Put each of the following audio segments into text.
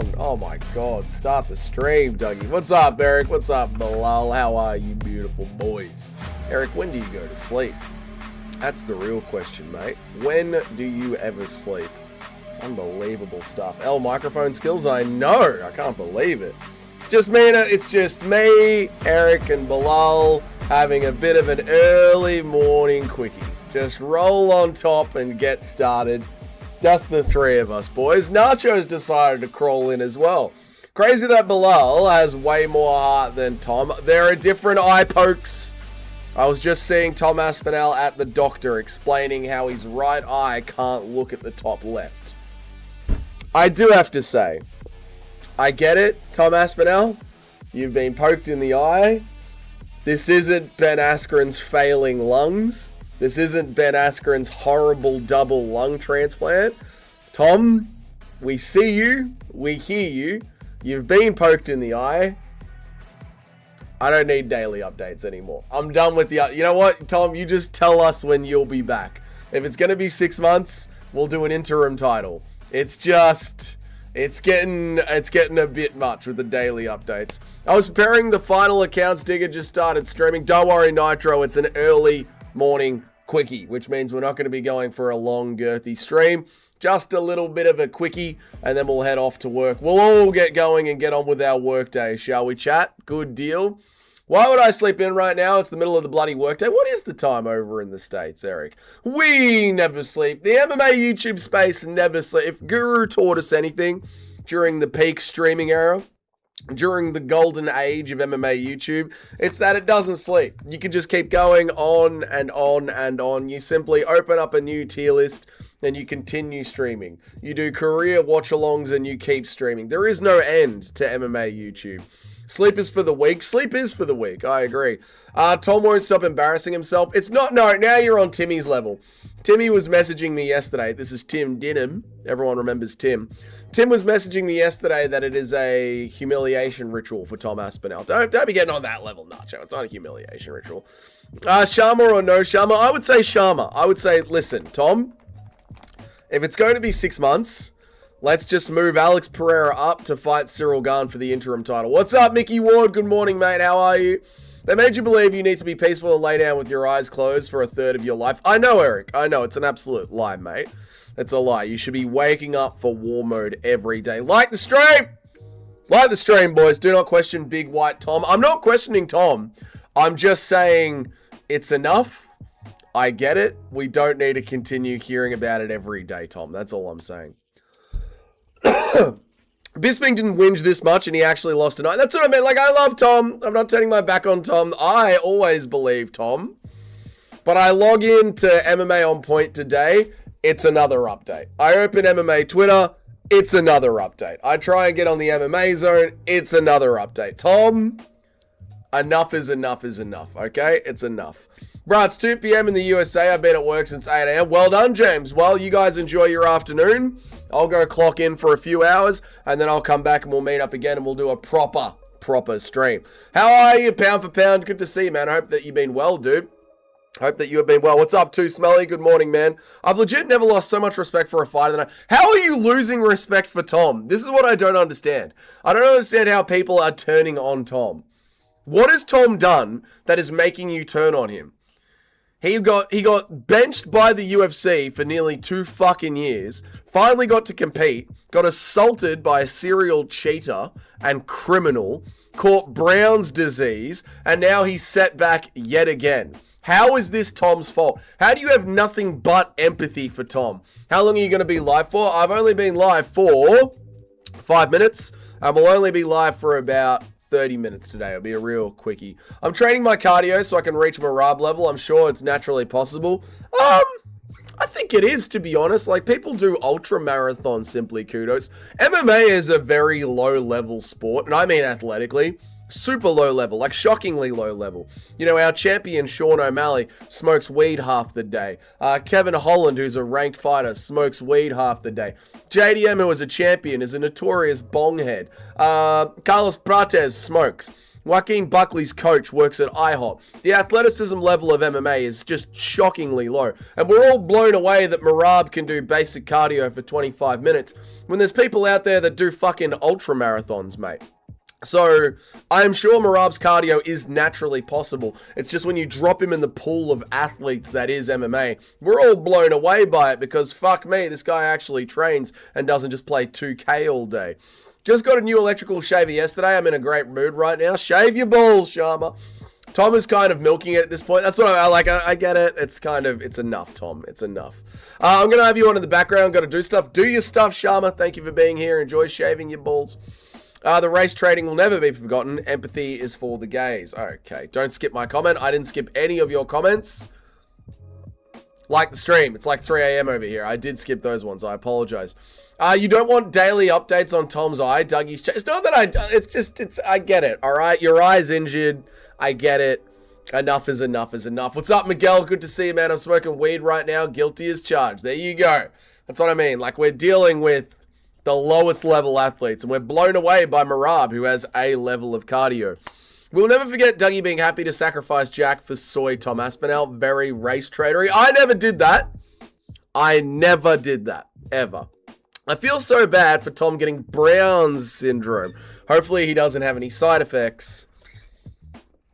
on. Oh my God, start the stream, Dougie. What's up, Eric? What's up, Belal? How are you, beautiful boys? Eric, when do you go to sleep? That's the real question, mate. When do you ever sleep? Unbelievable stuff. Microphone skills, I know. I can't believe it. It's just me, Eric, and Belal having a bit of an early morning quickie. Just roll on top and get started. Just the three of us, boys. Nacho's decided to crawl in as well. Crazy that Belal has way more heart than Tom. There are different eye pokes. I was just seeing Tom Aspinall at the doctor explaining how his right eye can't look at the top left. I do have to say, I get it, Tom Aspinall. You've been poked in the eye. This isn't Ben Askren's failing lungs. This isn't Ben Askren's horrible double lung transplant. Tom, we see you. We hear you. You've been poked in the eye. I don't need daily updates anymore. I'm done with the... You know what, Tom? You just tell us when you'll be back. If it's going to be 6 months, we'll do an interim title. It's just... It's getting a bit much with the daily updates. I was preparing the final accounts. Digger just started streaming. Don't worry, Nitro. It's an early morning quickie, which means we're not going to be going for a long, girthy stream. Just a little bit of a quickie, and then we'll head off to work. We'll all get going and get on with our work day, shall we, chat? Good deal. Why would I sleep in right now? It's the middle of the bloody workday. What is the time over in the States, Eric? We never sleep. The MMA YouTube space never sleep. If Guru taught us anything during the peak streaming era, during the golden age of MMA YouTube, it's that it doesn't sleep. You can just keep going on and on and on. You simply open up a new tier list and you continue streaming. You do career watch-alongs and you keep streaming. There is no end to MMA YouTube. Sleep is for the weak. Sleep is for the weak. I agree. Tom won't stop embarrassing himself. It's not... No, now you're on Timmy's level. Timmy was messaging me yesterday. This is Tim Dinham. Everyone remembers Tim. Tim was messaging me yesterday that it is a humiliation ritual for Tom Aspinall. Don't be getting on that level, Nacho. It's not a humiliation ritual. Sharma or no Sharma? I would say Sharma. I would say, listen, Tom, if it's going to be 6 months... Let's just move Alex Pereira up to fight Cyril Gane for the interim title. What's up, Mickey Ward? Good morning, mate. How are you? They made you believe you need to be peaceful and lay down with your eyes closed for a third of your life. I know, Eric. I know. It's an absolute lie, mate. It's a lie. You should be waking up for war mode every day. Like the stream! Like the stream, boys. Do not question Big White Tom. I'm not questioning Tom. I'm just saying it's enough. I get it. We don't need to continue hearing about it every day, Tom. That's all I'm saying. Bisping didn't whinge this much and he actually lost tonight. That's what I meant. Like, I love Tom. I'm not turning my back on Tom. I always believe Tom. But I log into MMA On Point today. It's another update. I open MMA Twitter. It's another update. I try and get on the MMA Zone. It's another update. Tom, enough is enough is enough, okay? It's enough. Bro, it's 2 p.m. in the USA. I've been at work since 8 a.m. Well done, James. Well, you guys enjoy your afternoon. I'll go clock in for a few hours, and then I'll come back and we'll meet up again and we'll do a proper stream. How are you, pound for pound? Good to see you, man. I hope that you've been well, dude. Hope that you have been well. What's up, Too Smelly? Good morning, man. I've legit never lost so much respect for a fighter than How are you losing respect for Tom? This is what I don't understand. I don't understand how people are turning on Tom. What has Tom done that is making you turn on him? He got benched by the UFC for nearly 2 fucking years, finally got to compete, got assaulted by a serial cheater and criminal, caught Brown's disease, and now he's set back yet again. How is this Tom's fault? How do you have nothing but empathy for Tom? How long are you going to be live for? I've only been live for 5 minutes, and we'll only be live for about 30 minutes today. It'll be a real quickie. I'm training my cardio so I can reach Marab level. I'm sure it's naturally possible. I think it is, to be honest. Like, people do ultra marathons, simply kudos. MMA is a very low level sport, and I mean athletically. Super low level, like shockingly low level. You know, our champion Sean O'Malley smokes weed half the day. Kevin Holland, who's a ranked fighter, smokes weed half the day. JDM, who is a champion, is a notorious bonghead. Carlos Prates smokes. Joaquin Buckley's coach works at IHOP. The athleticism level of MMA is just shockingly low. And we're all blown away that Merab can do basic cardio for 25 minutes when there's people out there that do fucking ultra marathons, mate. So, I'm sure Merab's cardio is naturally possible. It's just when you drop him in the pool of athletes that is MMA, we're all blown away by it because, fuck me, this guy actually trains and doesn't just play 2K all day. Just got a new electrical shaver yesterday. I'm in a great mood right now. Shave your balls, Sharma. Tom is kind of milking it at this point. That's what I like. I get it. It's enough, Tom. It's enough. I'm going to have you on in the background. Got to do stuff. Do your stuff, Sharma. Thank you for being here. Enjoy shaving your balls. The race trading will never be forgotten. Empathy is for the gays. Okay, don't skip my comment. I didn't skip any of your comments. Like the stream. It's like 3 a.m. over here. I did skip those ones. I apologize. You don't want daily updates on Tom's eye. Dougie's it's not that I get it, all right? Your eye's injured. I get it. Enough is enough is enough. What's up, Miguel? Good to see you, man. I'm smoking weed right now. Guilty as charged. There you go. That's what I mean. Like, we're dealing with the lowest level athletes, and we're blown away by Merab, who has a level of cardio. We'll never forget Dougie being happy to sacrifice Jack for soy Tom Aspinall. Very race tradery. I never did that. I never did that. Ever. I feel so bad for Tom getting Brown syndrome. Hopefully he doesn't have any side effects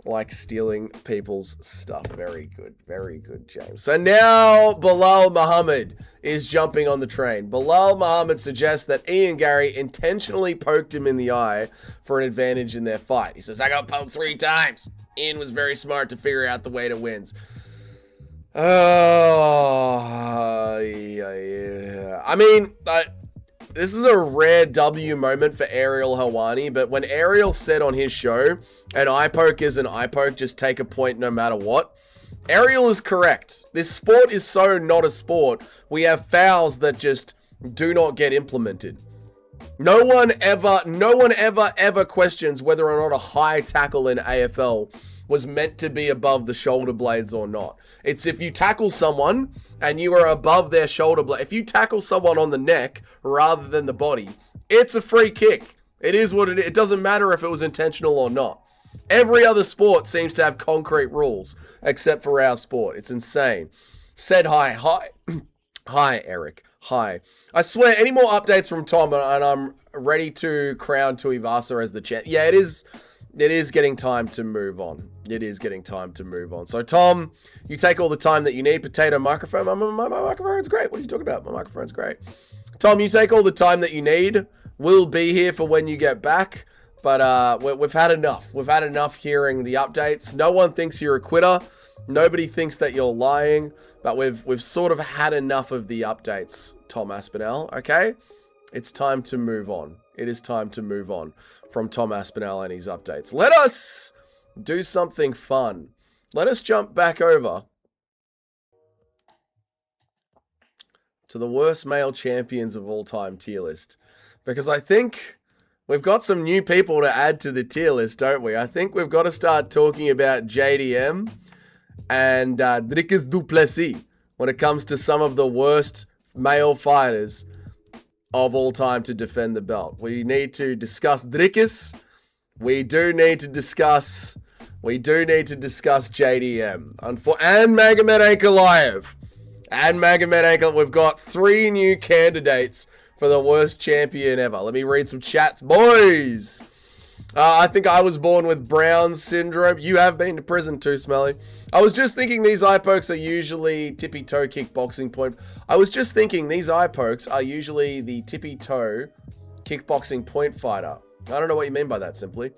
like stealing people's stuff. Very good, James. So now Belal Muhammad is jumping on the train. Belal Muhammad suggests that Ian Garry intentionally poked him in the eye for an advantage in their fight. He says, I got poked 3 times. Ian was very smart to figure out the way to wins. Oh, yeah. I mean, this is a rare W moment for Ariel Helwani, but when Ariel said on his show, an eye poke is an eye poke, just take a point no matter what, Ariel is correct. This sport is so not a sport. We have fouls that just do not get implemented. No one ever questions whether or not a high tackle in AFL was meant to be above the shoulder blades or not. It's if you tackle someone and you are above their shoulder blade. If you tackle someone on the neck rather than the body, it's a free kick. It is what it is. It doesn't matter if it was intentional or not. Every other sport seems to have concrete rules, except for our sport. It's insane. Said hi. Hi, Eric. Hi. I swear, any more updates from Tom, and I'm ready to crown Tuivasa as the champ. Yeah, it is getting time to move on. It is getting time to move on. So, Tom, you take all the time that you need. Potato microphone. My microphone's great. What are you talking about? My microphone's great. Tom, you take all the time that you need. We'll be here for when you get back. But we've had enough. We've had enough hearing the updates. No one thinks you're a quitter. Nobody thinks that you're lying. But we've sort of had enough of the updates, Tom Aspinall. Okay? It's time to move on. It is time to move on from Tom Aspinall and his updates. Let us do something fun. Let us jump back over to the worst male champions of all time tier list. Because I think we've got some new people to add to the tier list, don't we? I think we've got to start talking about JDM and Dricus du Plessis when it comes to some of the worst male fighters of all time to defend the belt. We need to discuss Dricus. We do need to discuss JDM. And Magomed Ankalaev. And Magomed Ankalaev. We've got 3 new candidates for the worst champion ever. Let me read some chats, boys. I think I was born with Brown syndrome. You have been to prison too, Smelly. I was just thinking these eye pokes are usually tippy toe kickboxing point. I was just thinking these eye pokes are usually the tippy toe kickboxing point fighter. I don't know what you mean by that, simply.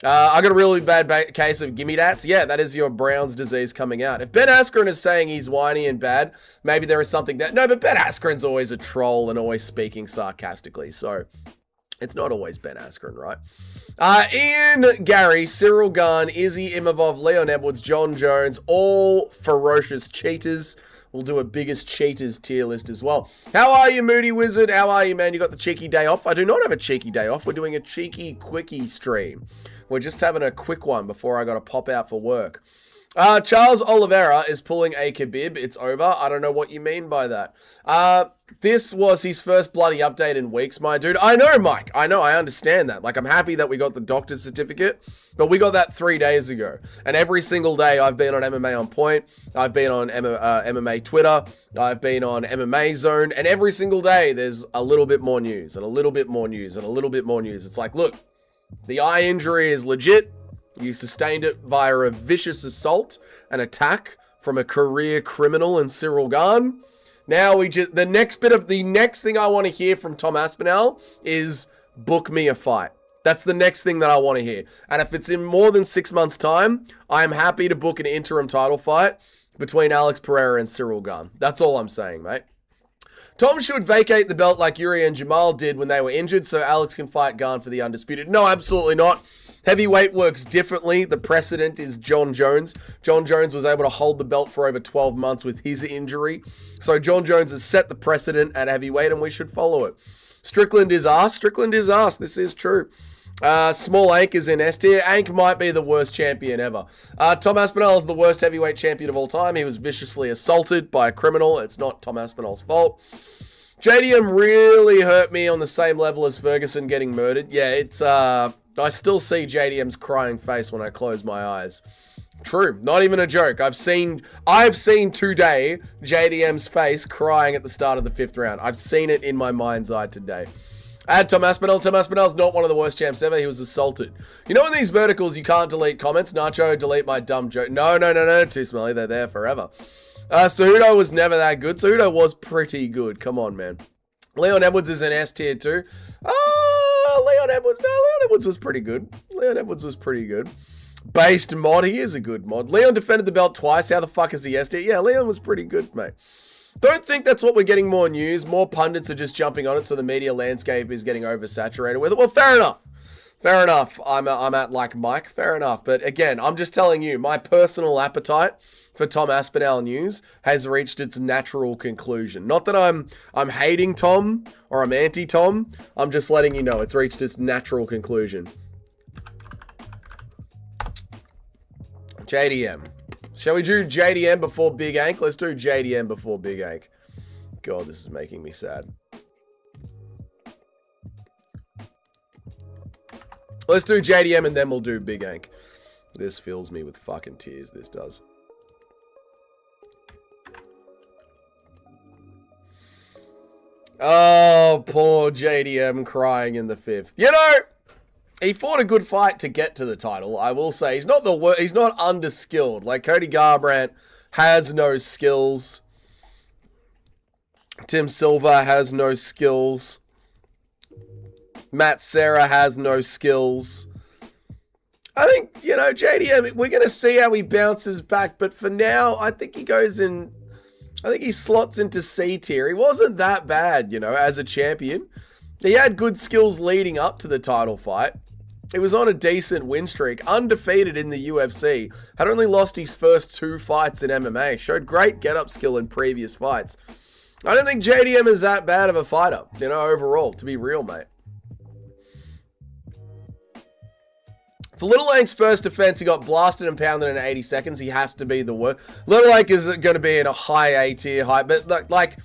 I got a really bad case of gimme dats. Yeah, that is your Brown's disease coming out. If Ben Askren is saying he's whiny and bad, maybe there is something that... No, but Ben Askren's always a troll and always speaking sarcastically, so it's not always Ben Askren, right? Ian Garry, Cyril Gahn, Izzy Imavov, Leon Edwards, John Jones, all ferocious cheaters. We'll do a biggest cheaters tier list as well. How are you, Moody Wizard? How are you, man? You got the cheeky day off? I do not have a cheeky day off. We're doing a cheeky quickie stream. We're just having a quick one before I got to pop out for work. Charles Oliveira is pulling a Khabib. It's over. I don't know what you mean by that. This was his first bloody update in weeks, my dude. I know, Mike. I know. I understand that. Like, I'm happy that we got the doctor's certificate, but we got that 3 days ago. And every single day I've been on MMA On Point. I've been on MMA Twitter. I've been on MMA Zone. And every single day there's a little bit more news and a little bit more news and a little bit more news. It's like, look, the eye injury is legit. You sustained it via a vicious assault, an attack from a career criminal in Cyril Gane. Now the next thing I want to hear from Tom Aspinall is book me a fight. That's the next thing that I want to hear. And if it's in more than 6 months' time, I'm happy to book an interim title fight between Alex Pereira and Cyril Gane. That's all I'm saying, mate. Tom should vacate the belt like Yuri and Jamal did when they were injured so Alex can fight Gane for the undisputed. No, absolutely not. Heavyweight works differently. The precedent is John Jones. John Jones was able to hold the belt for over 12 months with his injury. So John Jones has set the precedent at heavyweight and we should follow it. Strickland is ass. Strickland is ass. This is true. Small Ank is in S tier. Ank might be the worst champion ever. Tom Aspinall is the worst heavyweight champion of all time. He was viciously assaulted by a criminal. It's not Tom Aspinall's fault. JDM really hurt me on the same level as Ferguson getting murdered. Yeah, it's... I still see JDM's crying face when I close my eyes. True, not even a joke. I've seen today JDM's face crying at the start of the 5th round. I've seen it in my mind's eye today. Add Tom Aspinall. Tom Aspinall's not one of the worst champs ever. He was assaulted. You know in these verticals you can't delete comments? Nacho, delete my dumb joke. No. Too smelly. They're there forever. Cejudo was never that good. Cejudo was pretty good. Come on, man. Leon Edwards is in S tier too. Leon Edwards was pretty good. Based mod, he is a good mod. Leon defended the belt twice. How the fuck is he S tier? Yeah, Leon was pretty good, mate. Don't think that's what we're getting more news. More pundits are just jumping on it, so the media landscape is getting oversaturated with it. Well, fair enough. Fair enough. I'm at like Mike. Fair enough. But again, I'm just telling you, my personal appetite for Tom Aspinall news has reached its natural conclusion. Not that I'm hating Tom or I'm anti-Tom. I'm just letting you know it's reached its natural conclusion. JDM. Shall we do JDM before Big Ank? Let's do JDM before Big Ank. God, this is making me sad. Let's do JDM and then we'll do Big Ank. This fills me with fucking tears, this does. Oh, poor JDM crying in the 5th. You know, he fought a good fight to get to the title, I will say. He's not underskilled. Like, Cody Garbrandt has no skills. Tim Silva has no skills. Matt Serra has no skills. I think, you know, JDM, we're going to see how he bounces back. But for now, I think he goes in... I think he slots into C tier. He wasn't that bad, you know, as a champion. He had good skills leading up to the title fight. He was on a decent win streak, undefeated in the UFC, had only lost his first 2 fights in MMA, showed great get-up skill in previous fights. I don't think JDM is that bad of a fighter, you know, overall, to be real, mate. For Little Ank's first defense, he got blasted and pounded in 80 seconds. He has to be the worst. Little Ank is going to be in a high A tier, but like,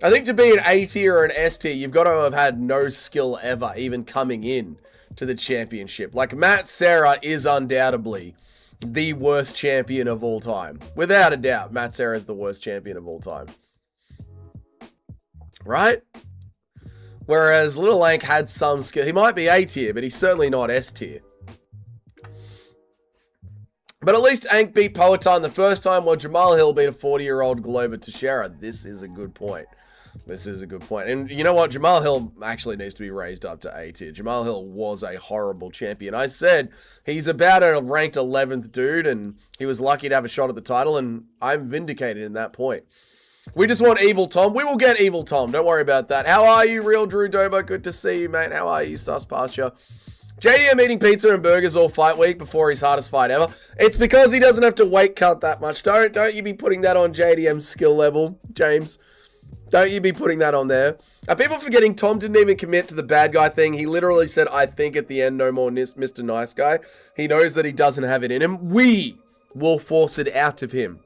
I think to be an A tier or an S tier, you've got to have had no skill ever, even coming in to the championship. Like, Matt Serra is undoubtedly the worst champion of all time. Without a doubt, Matt Serra is the worst champion of all time. Right? Whereas Little Ank had some skill. He might be A tier, but he's certainly not S tier. But at least Ank beat Poatan the first time, while Jamal Hill beat a 40-year-old Glover Teixeira. This is a good point. This is a good point. And you know what? Jamal Hill actually needs to be raised up to A tier. Jamal Hill was a horrible champion. I said he's about a ranked 11th dude, and he was lucky to have a shot at the title, and I'm vindicated in that point. We just want Evil Tom. We will get Evil Tom. Don't worry about that. How are you, Real Drew Dobo? Good to see you, mate. How are you, Sus Pasture? JDM eating pizza and burgers all fight week before his hardest fight ever. It's because he doesn't have to weight cut that much. Don't you be putting that on JDM's skill level, James. Don't you be putting that on there. Are people forgetting Tom didn't even commit to the bad guy thing? He literally said, I think at the end, no more Mr. Nice Guy. He knows that he doesn't have it in him. We will force it out of him.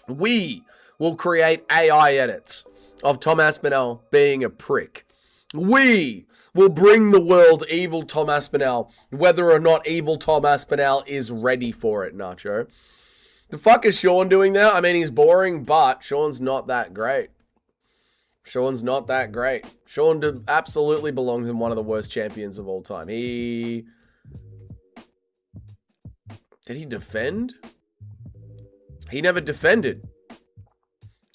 We will create AI edits of Tom Aspinall being a prick. We will bring the world evil Tom Aspinall, whether or not evil Tom Aspinall is ready for it, Nacho. The fuck is Sean doing there? I mean, he's boring, but Sean's not that great. Sean's not that great. Sean absolutely belongs in one of the worst champions of all time. Did he defend? He never defended.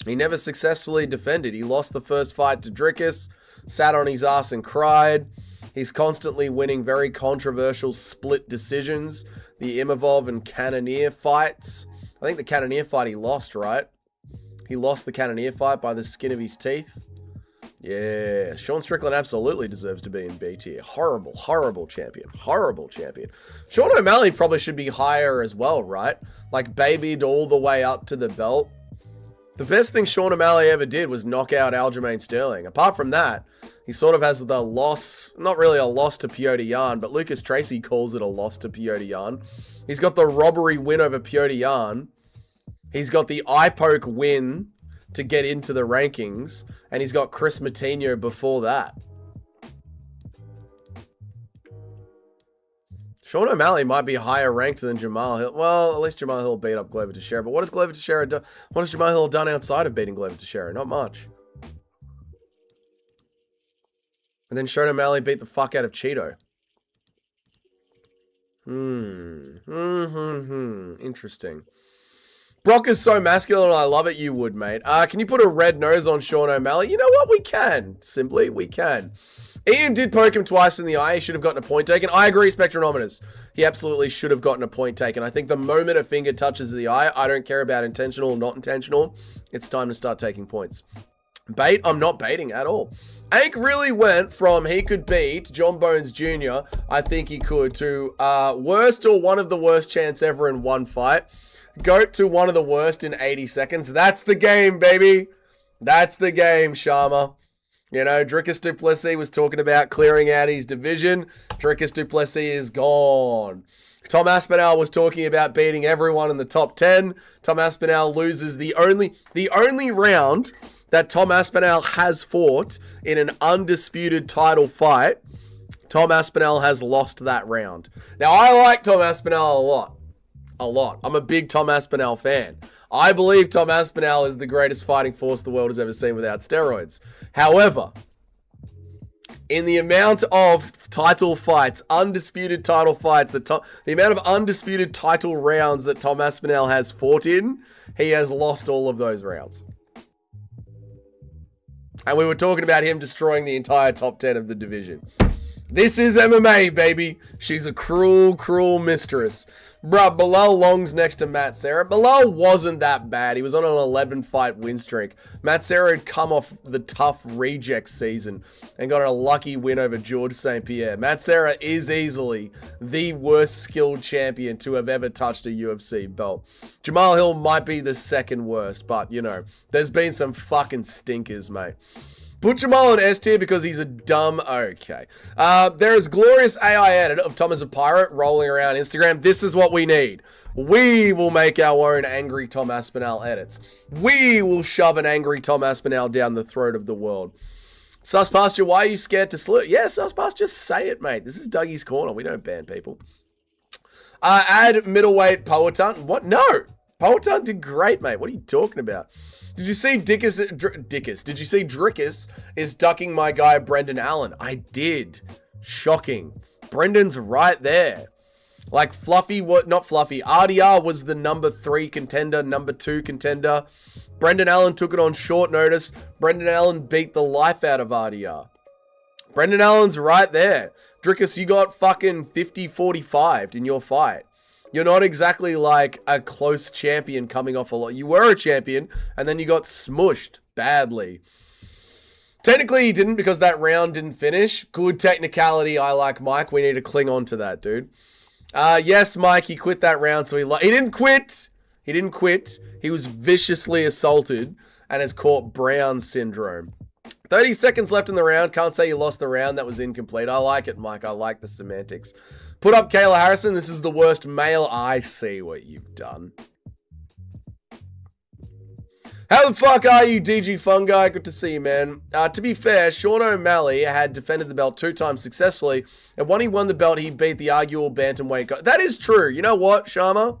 He never successfully defended. He lost the first fight to Drickus, sat on his ass and cried. He's constantly winning very controversial split decisions. The Imavov and Cannonier fights. I think the Cannonier fight he lost, right? He lost the Cannonier fight by the skin of his teeth. Yeah, Sean Strickland absolutely deserves to be in B tier. Horrible, horrible champion. Horrible champion. Sean O'Malley probably should be higher as well, right? Like babied all the way up to the belt. The best thing Sean O'Malley ever did was knock out Aljamain Sterling. Apart from that, he sort of has the loss, not really a loss to Piotr Jan, but Lucas Tracy calls it a loss to Piotr Jan. He's got the robbery win over Piotr Jan. He's got the eye poke win to get into the rankings. And he's got Chris Matinho before that. Sean O'Malley might be higher ranked than Jamal Hill. Well, at least Jamal Hill beat up Glover Teixeira. But what has Glover Teixeira done? What has Jamal Hill done outside of beating Glover Teixeira? Not much. And then Sean O'Malley beat the fuck out of Cheeto. Interesting. Brock is so masculine, I love it. You would, mate. Can you put a red nose on Sean O'Malley? You know what? We can. Simply, we can. Ian did poke him twice in the eye. He should have gotten a point taken. I agree, Spectronometers. He absolutely should have gotten a point taken. I think the moment a finger touches the eye, I don't care about intentional or not intentional. It's time to start taking points. Bait? I'm not baiting at all. Ank really went from he could beat John Bones Jr., I think he could, to worst or one of the worst chance ever in one fight. Goat to one of the worst in 80 seconds. That's the game, baby. That's the game, Sharma. You know, Drickus du Plessis was talking about clearing out his division. Drickus du Plessis is gone. Tom Aspinall was talking about beating everyone in the top 10. Tom Aspinall loses the only round that Tom Aspinall has fought in an undisputed title fight. Tom Aspinall has lost that round. Now, I like Tom Aspinall a lot. A lot. I'm a big Tom Aspinall fan. I believe Tom Aspinall is the greatest fighting force the world has ever seen without steroids. However, in the amount of title fights, undisputed title fights, the amount of undisputed title rounds that Tom Aspinall has fought in, he has lost all of those rounds. And we were talking about him destroying the entire top 10 of the division. This is MMA, baby. She's a cruel, cruel mistress. Bruh, Belal Long's next to Matt Serra. Belal wasn't that bad. He was on an 11-fight win streak. Matt Serra had come off the tough reject season and got a lucky win over George St. Pierre. Matt Serra is easily the worst skilled champion to have ever touched a UFC belt. Jamal Hill might be the second worst, but, you know, there's been some fucking stinkers, mate. Put Jamal in S tier because he's a dumb... Okay. There is glorious AI edit of Tom as a pirate rolling around Instagram. This is what we need. We will make our own angry Tom Aspinall edits. We will shove an angry Tom Aspinall down the throat of the world. Suspasture, why are you scared to slur? Yeah, Suspasture, just say it, mate. This is Dougie's Corner. We don't ban people. Add middleweight Powhatan. What? No. Powhatan did great, mate. What are you talking about? Did you see Did you see Drickus is ducking my guy Brendan Allen? I did. Shocking. Brendan's right there. Like Fluffy, not Fluffy. RDR was the number 3 contender, number 2 contender. Brendan Allen took it on short notice. Brendan Allen beat the life out of RDR. Brendan Allen's right there. Drickus, you got fucking 50-45'd in your fight. You're not exactly like a close champion coming off a lot. You were a champion, and then you got smushed badly. Technically, he didn't because that round didn't finish. Good technicality. I like Mike. We need to cling on to that, dude. Yes, Mike, he quit that round, so he didn't quit. He didn't quit. He was viciously assaulted and has caught Brown syndrome. 30 seconds left in the round. Can't say you lost the round. That was incomplete. I like it, Mike. I like the semantics. Put up Kayla Harrison. This is the worst male. I see what you've done. How the fuck are you, DG Fungi? Good to see you, man. To be fair, Sean O'Malley had defended the belt 2 times successfully, and when he won the belt, he beat the arguable bantamweight guy. That is true. You know what, Sharma?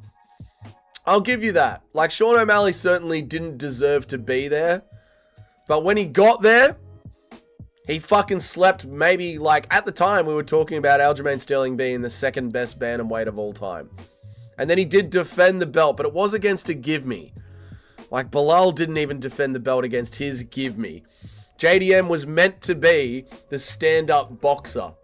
I'll give you that. Like, Sean O'Malley certainly didn't deserve to be there, but when he got there, he fucking slept. Maybe, like, at the time, we were talking about Aljamain Sterling being the second best bantamweight of all time. And then he did defend the belt, but it was against a give me. Like, Belal didn't even defend the belt against his give me. JDM was meant to be the stand-up boxer.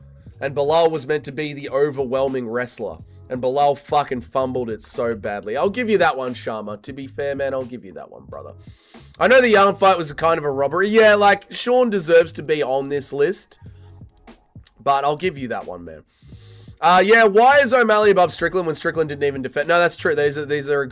And Belal was meant to be the overwhelming wrestler. And Belal fucking fumbled it so badly. I'll give you that one, Sharma. To be fair, man, I'll give you that one, brother. I know the Yarn fight was a kind of a robbery. Yeah, like, Sean deserves to be on this list. But I'll give you that one, man. Yeah, why is O'Malley above Strickland when Strickland didn't even defend? No, that's true. These are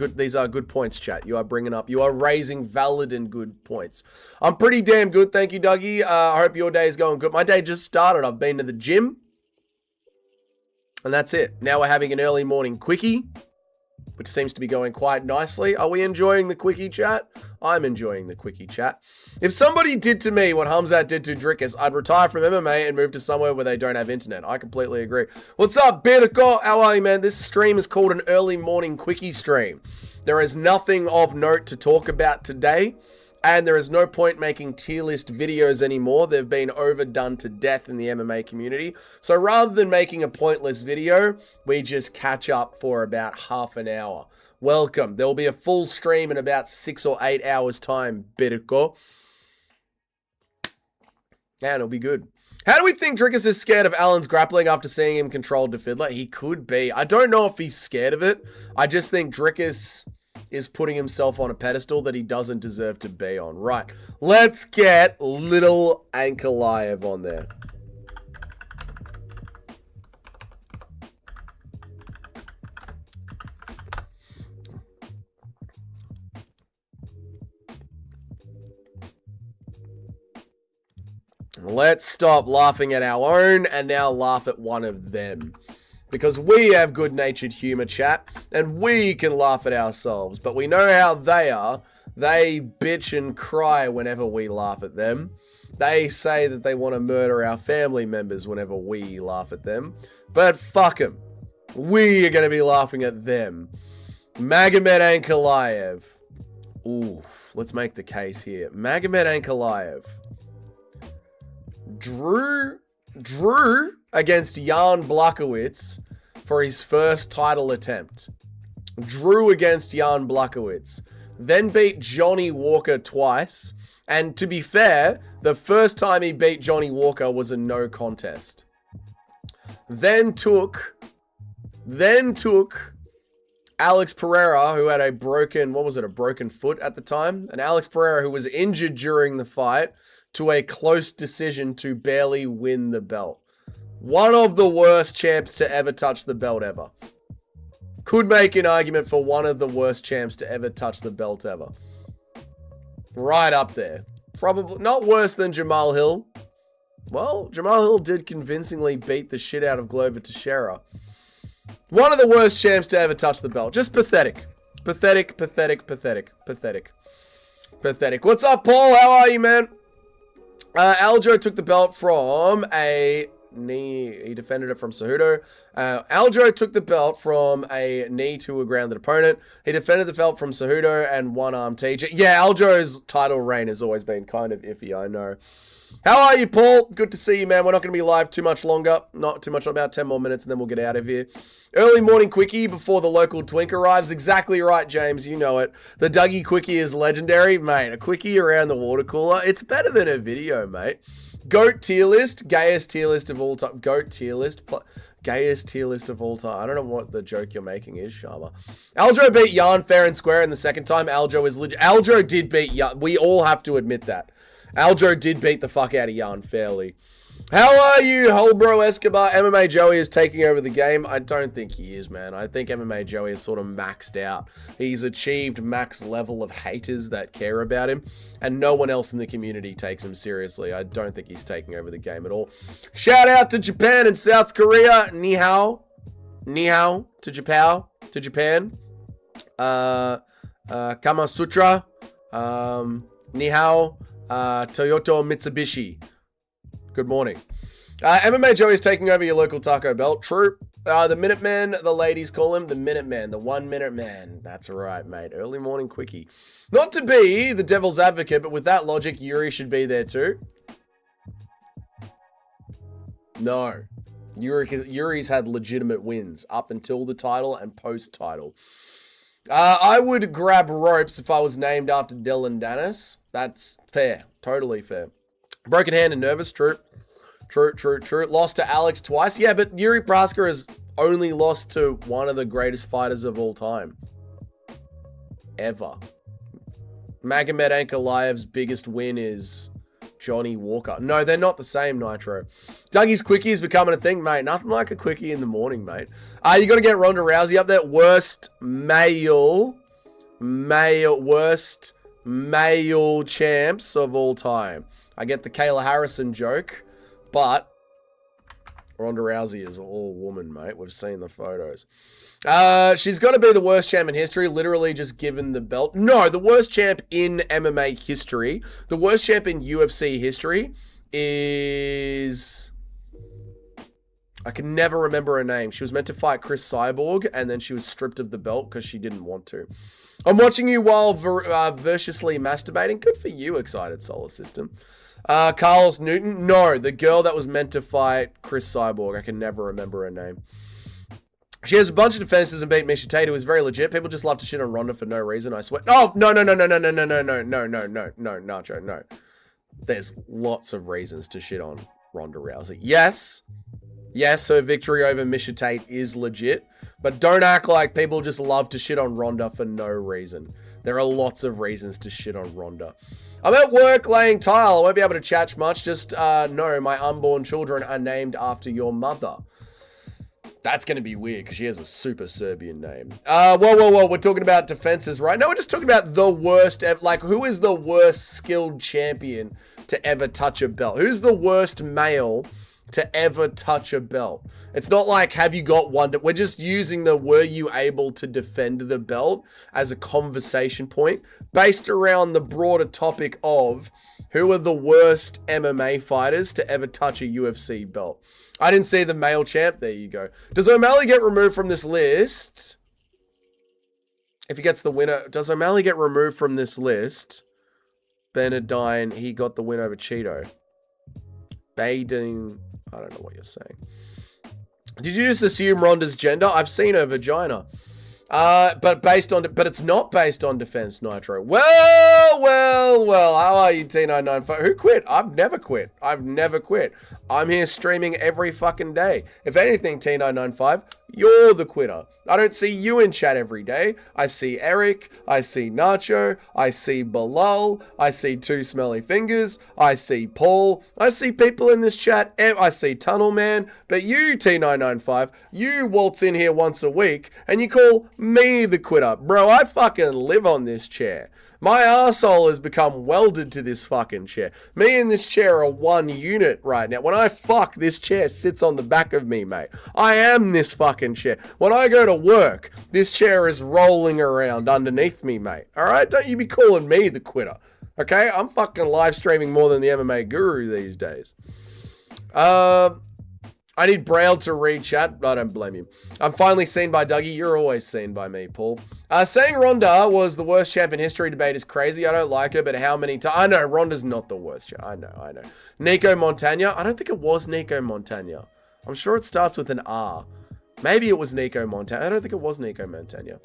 good points, chat. You are raising valid and good points. I'm pretty damn good, thank you, Dougie. I hope your day is going good. My day just started. I've been to the gym. And that's it. Now we're having an early morning quickie, which seems to be going quite nicely. Are we enjoying the quickie chat? I'm enjoying the quickie chat. If somebody did to me what Hamzat did to Drickus, I'd retire from MMA and move to somewhere where they don't have internet. I completely agree. What's up, Bitterco? How are you, man? This stream is called an early morning quickie stream. There is nothing of note to talk about today, and there is no point making tier list videos anymore. They've been overdone to death in the MMA community. So rather than making a pointless video, we just catch up for about half an hour. Welcome. There will be a full stream in about 6 or 8 hours time, Bitterco. And it'll be good. How do we think Drickus is scared of Allen's grappling after seeing him controlled to Fiddler? He could be. I don't know if he's scared of it. I just think Drickus is putting himself on a pedestal that he doesn't deserve to be on. Right. Let's get little Ankalaev on there. Let's stop laughing at our own and now laugh at one of them. Because we have good-natured humor, chat, and we can laugh at ourselves. But we know how they are. They bitch and cry whenever we laugh at them. They say that they want to murder our family members whenever we laugh at them. But fuck them. We are going to be laughing at them. Magomed Ankalaev. Oof, let's make the case here. Magomed Ankalaev drew against Jan Blachowicz for his first title attempt. Drew against Jan Blachowicz. Then beat Johnny Walker twice. And to be fair, the first time he beat Johnny Walker was a no contest. Then took Alex Pereira, who had a broken foot at the time. And Alex Pereira, who was injured during the fight, to a close decision to barely win the belt. One of the worst champs to ever touch the belt ever. Could make an argument for one of the worst champs to ever touch the belt ever. Right up there. Probably not worse than Jamal Hill. Well, Jamal Hill did convincingly beat the shit out of Glover Teixeira. One of the worst champs to ever touch the belt. Just pathetic. Pathetic. What's up, Paul? How are you, man? Aljo took the belt from a knee. He defended it from Cejudo. Aljo took the belt from a knee to a grounded opponent. He defended the belt from Cejudo and one-arm TJ. Yeah, Aljo's title reign has always been kind of iffy, I know. How are you, Paul? Good to see you, man. We're not going to be live too much longer. Not too much, about 10 more minutes, and then we'll get out of here. Early morning quickie before the local twink arrives. Exactly right, James. You know it. The Dougie quickie is legendary. Mate, a quickie around the water cooler. It's better than a video, mate. GOAT tier list. Gayest tier list of all time. GOAT tier list. Gayest tier list of all time. I don't know what the joke you're making is, Sharma. Aljo beat Jan fair and square, and the second time Aljo is legit. Aljo did beat Jan. We all have to admit that. Aljo did beat the fuck out of Jan fairly. How are you, Holbro Escobar? MMA Joey is taking over the game. I don't think he is, man. I think MMA Joey is sort of maxed out. He's achieved max level of haters that care about him, and no one else in the community takes him seriously. I don't think he's taking over the game at all. Shout out to Japan and South Korea. Ni hao. Ni hao to Japan. Kama Sutra. Ni hao, Toyota Mitsubishi. Good morning. MMA Joey is taking over your local Taco Bell. True. The Minuteman, the ladies call him the Minuteman, the 1 minute man. That's right, mate. Early morning quickie. Not to be the devil's advocate, but with that logic, Yuri should be there too. No. Yuri's had legitimate wins up until the title and post-title. I would grab ropes if I was named after Dylan Dennis. That's fair. Totally fair. Broken hand and nervous. True. True. Lost to Alex twice. Yeah, but Yuri Praska has only lost to one of the greatest fighters of all time. Ever. Magomed Ankalaev's biggest win is Johnny Walker. No, they're not the same, Nitro. Dougie's quickie is becoming a thing, mate. Nothing like a quickie in the morning, mate. You got to get Ronda Rousey up there. Worst male champs of all time. I get the Kayla Harrison joke, but Ronda Rousey is all woman, mate. We've seen the photos. She's got to be the worst champ in history, literally just given the belt. No, the worst champ in MMA history. The worst champ in UFC history is... I can never remember her name. She was meant to fight Chris Cyborg, and then she was stripped of the belt because she didn't want to. I'm watching you while viciously masturbating. Good for you, Excited Solar System. Carlos Newton. No, the girl that was meant to fight Chris Cyborg. I can never remember her name. She has a bunch of defenses and beat Misha Tate, who is very legit. People just love to shit on Ronda for no reason, I swear. Oh, no, Nacho, no. There's lots of reasons to shit on Ronda Rousey. Yes, her victory over Misha Tate is legit, but don't act like people just love to shit on Ronda for no reason. There are lots of reasons to shit on Ronda. I'm at work laying tile. I won't be able to chat much. Just no, my unborn children are named after your mother. That's going to be weird because she has a super Serbian name. Whoa. We're talking about defenses, right? No, we're just talking about the worst. Like, who is the worst skilled champion to ever touch a belt? Who's the worst male to ever touch a belt? It's not like, have you got one? We're just using the were you able to defend the belt as a conversation point based around the broader topic of who are the worst MMA fighters to ever touch a UFC belt. I didn't see the male champ. There you go. Does O'Malley get removed from this list? If he gets the winner, does O'Malley get removed from this list? Benadine, he got the win over Cheeto. Baden, I don't know what you're saying. Did you just assume Ronda's gender? I've seen her vagina. But it's not based on defense, Nitro. Well, how are you, T995? Who quit? I've never quit. I'm here streaming every fucking day. If anything, T995, you're the quitter. I don't see you in chat every day. I see Eric, I see Nacho, I see Belal, I see Two Smelly Fingers, I see Paul, I see people in this chat, I see Tunnel Man, but you, T995, you waltz in here once a week and you call me the quitter. Bro, I fucking live on this chair. My arsehole has become welded to this fucking chair. Me and this chair are one unit right now. When I fuck, this chair sits on the back of me, mate. I am this fucking chair. When I go to work, this chair is rolling around underneath me, mate. Alright? Don't you be calling me the quitter. Okay? I'm fucking live streaming more than the MMA guru these days. I need Braille to read chat. I don't blame you. I'm finally seen by Dougie. You're always seen by me, Paul. Saying Ronda was the worst champ in history debate is crazy. I don't like her, but how many times? I know, Ronda's not the worst champ. I know. Nico Montagna. I don't think it was Nico Montagna. I'm sure it starts with an R. Maybe it was Nico Montagna. I don't think it was Nico Montagna.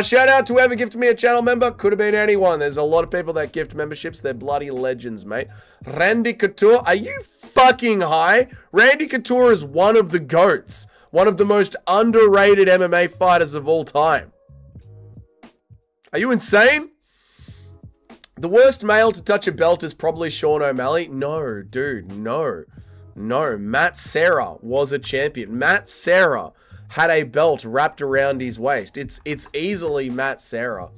Shout out to whoever gifted me a channel member. Could have been anyone. There's a lot of people that gift memberships. They're bloody legends, mate. Randy Couture. Are you fucking high? Randy Couture is one of the GOATs. One of the most underrated MMA fighters of all time. Are you insane? The worst male to touch a belt is probably Sean O'Malley. No, dude, no. Matt Serra was a champion. Matt Serra had a belt wrapped around his waist. It's easily Matt Serra.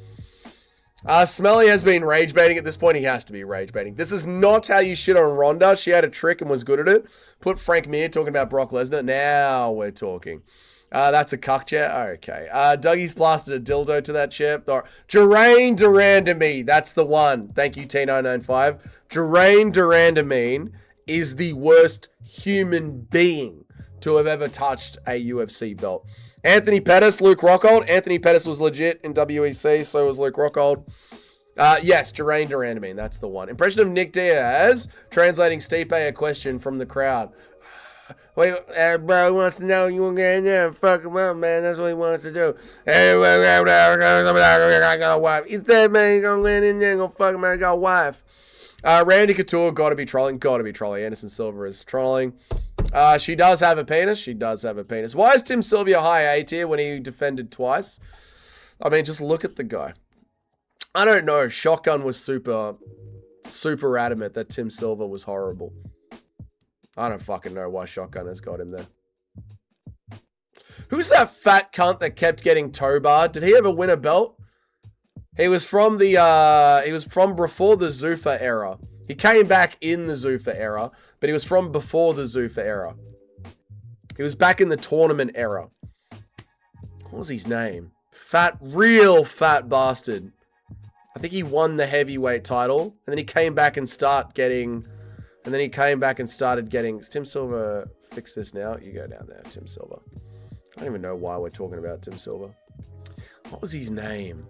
Smelly has been rage baiting at this point. He has to be rage baiting. This is not how you shit on Ronda. She had a trick and was good at it. Put Frank Mir talking about Brock Lesnar. Now we're talking. That's a cuck chair. Okay. Dougie's plastered a dildo to that chair. Geraint Durandamine. That's the one. Thank you, T995. Geraint Durandamine is the worst human being to have ever touched a UFC belt. Anthony Pettis, Luke Rockhold. Anthony Pettis was legit in WEC, so was Luke Rockhold. Yes, Geraint Durandamine. That's the one. Impression of Nick Diaz, translating Stipe a question from the crowd. Wait, everybody wants to know you want to get in there and fuck him up, man. That's what he wants to do. I got a wife. He said, man, he's going to get in there and go fuck him, man. I got a wife. Randy Couture, gotta be trolling. Anderson Silva is trolling. She does have a penis. She does have a penis. Why is Tim Sylvia high A tier when he defended twice? I mean, just look at the guy. I don't know. Shotgun was super adamant that Tim Silva was horrible. I don't fucking know why Shotgun has got him there. Who's that fat cunt that kept getting toe barred? Did he ever win a belt? He was from the, before the Zuffa era. He came back in the Zuffa era, but he was from before the Zuffa era. He was back in the tournament era. What was his name? Real fat bastard. I think he won the heavyweight title, and then he came back and started getting... Is Tim Silva fix this now? You go down there, Tim Silva. I don't even know why we're talking about Tim Silva. What was his name?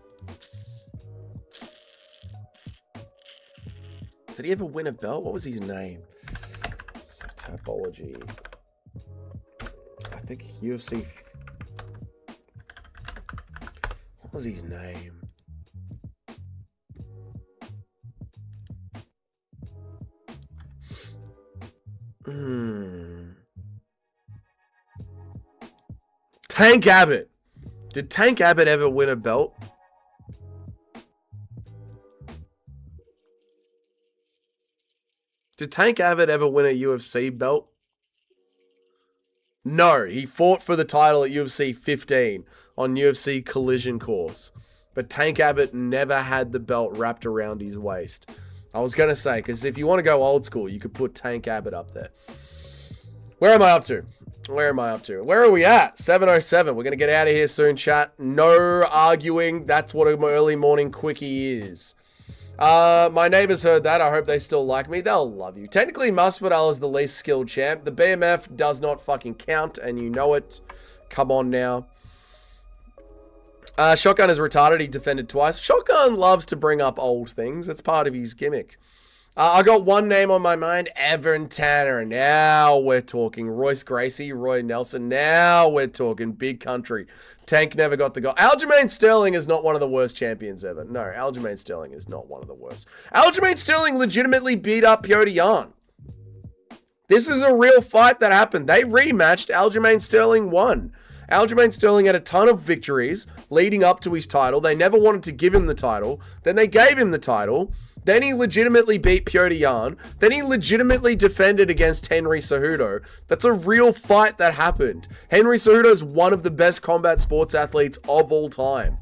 Did he ever win a belt? What was his name? Topology. I think UFC... What was his name? Tank Abbott. Did Tank Abbott ever win a belt? Did Tank Abbott ever win a UFC belt? No, he fought for the title at UFC 15 on UFC Collision Course. But Tank Abbott never had the belt wrapped around his waist. I was going to say, because if you want to go old school, you could put Tank Abbott up there. Where am I up to? Where are we at? 7:07. We're going to get out of here soon, chat. No arguing. That's what an early morning quickie is. My neighbors heard that. I hope they still like me. They'll love you. Technically, Masvidal is the least skilled champ. The BMF does not fucking count, and you know it. Come on now. Shotgun is retarded. He defended twice. Shotgun loves to bring up old things. It's part of his gimmick. I got one name on my mind. Evan Tanner. Now we're talking. Royce Gracie, Roy Nelson. Now we're talking big country. Tank never got the goal. Aljamain Sterling is not one of the worst champions ever. No, Aljamain Sterling is not one of the worst. Aljamain Sterling legitimately beat up Petr Yan. This is a real fight that happened. They rematched. Aljamain Sterling won. Aljamain Sterling had a ton of victories leading up to his title. They never wanted to give him the title. Then they gave him the title. Then he legitimately beat Petr Yan. Then he legitimately defended against Henry Cejudo. That's a real fight that happened. Henry Cejudo is one of the best combat sports athletes of all time.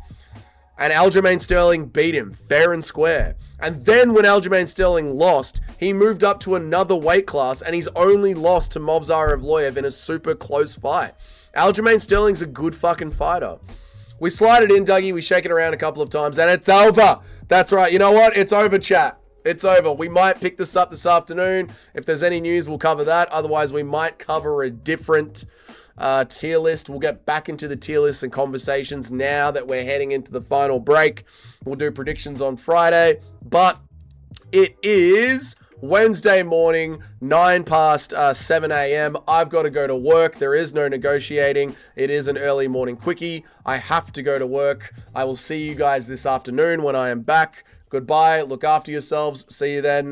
And Aljamain Sterling beat him fair and square. And then when Aljamain Sterling lost, he moved up to another weight class and he's only lost to Movsar Evloev in a super close fight. Aljamain Sterling's a good fucking fighter. We slide it in, Dougie. We shake it around a couple of times and it's over. That's right. You know what? It's over, chat. It's over. We might pick this up this afternoon. If there's any news, we'll cover that. Otherwise, we might cover a different tier list. We'll get back into the tier lists and conversations now that we're heading into the final break. We'll do predictions on Friday. But it is Wednesday morning, 9 past 7 a.m. I've got to go to work. There is no negotiating. It is an early morning quickie. I have to go to work. I will see you guys this afternoon when I am back. Goodbye. Look after yourselves. See you then.